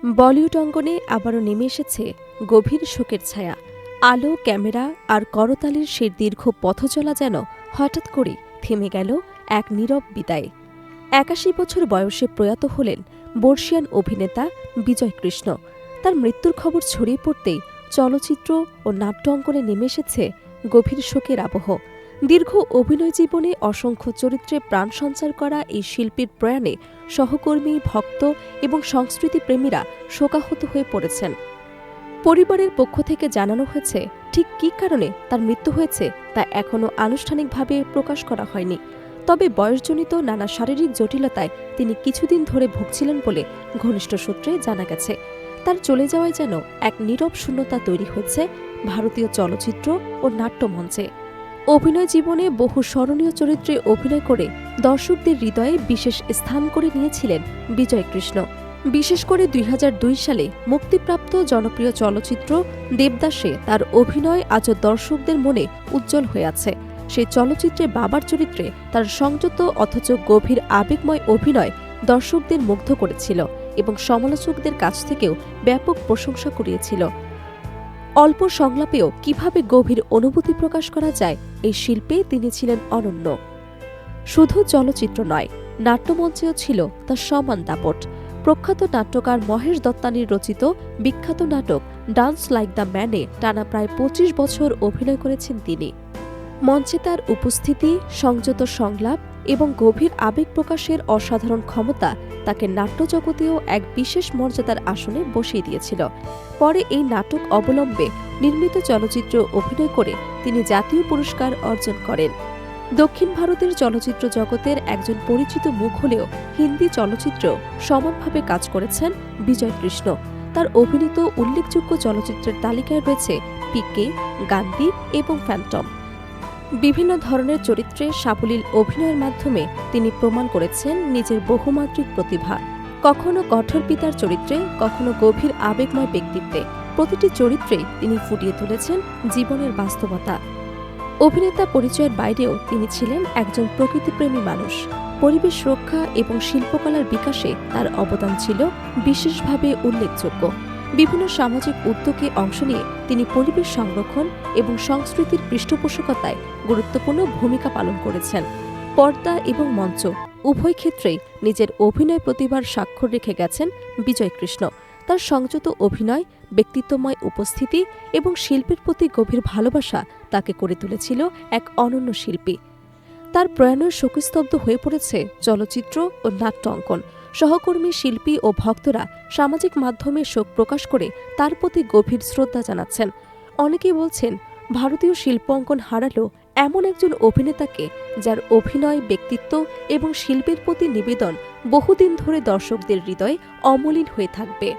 বলিউড অঙ্গনে আবারও নেমে এসেছে গভীর শোকের ছায়া। আলো, ক্যামেরা আর করতালির সেই দীর্ঘ পথচলা যেন হঠাৎ করেই থেমে গেল এক নীরব বিদায়। ৮১ বছর বয়সে প্রয়াত হলেন বর্ষিয়ান অভিনেতা বিজয় কৃষ্ণ। তার মৃত্যুর খবর ছড়িয়ে পড়তেই চলচ্চিত্র ও নাট্য অঙ্গনে নেমে এসেছে গভীর শোকের আবহ। দীর্ঘ অভিনয় জীবনে অসংখ্য চরিত্রে প্রাণ সঞ্চার করা এই শিল্পীর প্রয়াণে সহকর্মী, ভক্ত এবং সংস্কৃতিপ্রেমীরা শোকাহত হয়ে পড়েছেন। পরিবারের পক্ষ থেকে জানানো হয়েছে, ঠিক কী কারণে তার মৃত্যু হয়েছে তা এখনও আনুষ্ঠানিকভাবে প্রকাশ করা হয়নি। তবে বয়সজনিত নানা শারীরিক জটিলতায় তিনি কিছুদিন ধরে ভুগছিলেন বলে ঘনিষ্ঠ সূত্রে জানা গেছে। তার চলে যাওয়ায় যেন এক নীরব শূন্যতা তৈরি হয়েছে ভারতীয় চলচ্চিত্র ও নাট্যমঞ্চে। অভিনয় জীবনে বহু স্মরণীয় চরিত্রে অভিনয় করে দর্শকদের হৃদয়ে বিশেষ স্থান করে নিয়েছিলেন বিজয় কৃষ্ণ। বিশেষ করে ২০০২ সালে মুক্তিপ্রাপ্ত জনপ্রিয় চলচ্চিত্র দেবদাসে তার অভিনয় আজও দর্শকদের মনে উজ্জ্বল হয়ে আছে। সেই চলচ্চিত্রে বাবার চরিত্রে তার সংযত অথচ গভীর আবেগময় অভিনয় দর্শকদের মুগ্ধ করেছিল এবং সমালোচকদের কাছ থেকেও ব্যাপক প্রশংসা কুড়িয়েছিল। অল্প সংলাপেও কিভাবে গভীর অনুভূতি প্রকাশ করা যায়, এই শিল্পে তিনি ছিলেন অনন্য। শুধু চলচ্চিত্র নয়, নাট্যমঞ্চেও ছিল তার সমান দাপট। প্রখ্যাত নাট্যকার মহেশ দত্তানীর রচিত বিখ্যাত নাটক ডান্স লাইক দ্য ম্যানে টানা প্রায় ২৫ বছর অভিনয় করেছেন তিনি। মঞ্চে তার উপস্থিতি, সংযত সংলাপ এবং গভীর আবেগ প্রকাশের অসাধারণ ক্ষমতা তাকে নাট্যজগতেও এক বিশেষ মর্যাদার আসনে বসিয়ে দিয়েছিল। পরে এই নাটক অবলম্বে নির্মিত চলচ্চিত্র অভিনয় করে তিনি জাতীয় পুরস্কার অর্জন করেন। দক্ষিণ ভারতের চলচ্চিত্র জগতের একজন পরিচিত মুখ হলেও হিন্দি চলচ্চিত্রেও সমানভাবে কাজ করেছেন বিজয় কৃষ্ণ। তার অভিনীত উল্লেখযোগ্য চলচ্চিত্রের তালিকায় রয়েছে পিকে, গান্ধী এবং ফ্যান্টম। বিভিন্ন ধরনের চরিত্রে সাবলীল অভিনয়ের মাধ্যমে তিনি প্রমাণ করেছেন নিজের বহুমাত্রিক প্রতিভা। কখনো কঠোর পিতার চরিত্রে, কখনো গভীর আবেগময় ব্যক্তিত্বে, প্রতিটি চরিত্রেই তিনি ফুটিয়ে তুলেছেন জীবনের বাস্তবতা। অভিনেতা পরিচয়ের বাইরেও তিনি ছিলেন একজন প্রকৃতিপ্রেমী মানুষ। পরিবেশ রক্ষা এবং শিল্পকলার বিকাশে তার অবদান ছিল বিশেষভাবে উল্লেখযোগ্য। বিভিন্ন সামাজিক উদ্যোগে অংশ নিয়ে তিনি পরিবেশ সংরক্ষণ এবং সংস্কৃতির পৃষ্ঠপোষকতায় গুরুত্বপূর্ণ ভূমিকা পালন করেছেন। পর্দা এবং মঞ্চ উভয় ক্ষেত্রেই নিজের অভিনয় প্রতিভার স্বাক্ষর রেখে গেছেন বিজয় কৃষ্ণ। তার সংযত অভিনয়, ব্যক্তিত্বময় উপস্থিতি এবং শিল্পের প্রতি গভীর ভালোবাসা তাকে করে তুলেছিল এক অনন্য শিল্পী। তার প্রয়াণে শোকস্তব্ধ হয়ে পড়েছে চলচ্চিত্র ও নাট্য অঙ্কন। সহকর্মী, শিল্পী ও ভক্তরা সামাজিক মাধ্যমে শোক প্রকাশ করে তার প্রতি গভীর শ্রদ্ধা জানাচ্ছেন। অনেকেই বলছেন, ভারতীয় শিল্প অঙ্কন হারালো এমন একজন অভিনেতাকে যার অভিনয়, ব্যক্তিত্ব এবং শিল্পের প্রতি নিবেদন বহুদিন ধরে দর্শকদের হৃদয়ে অমলিন হয়ে থাকবে।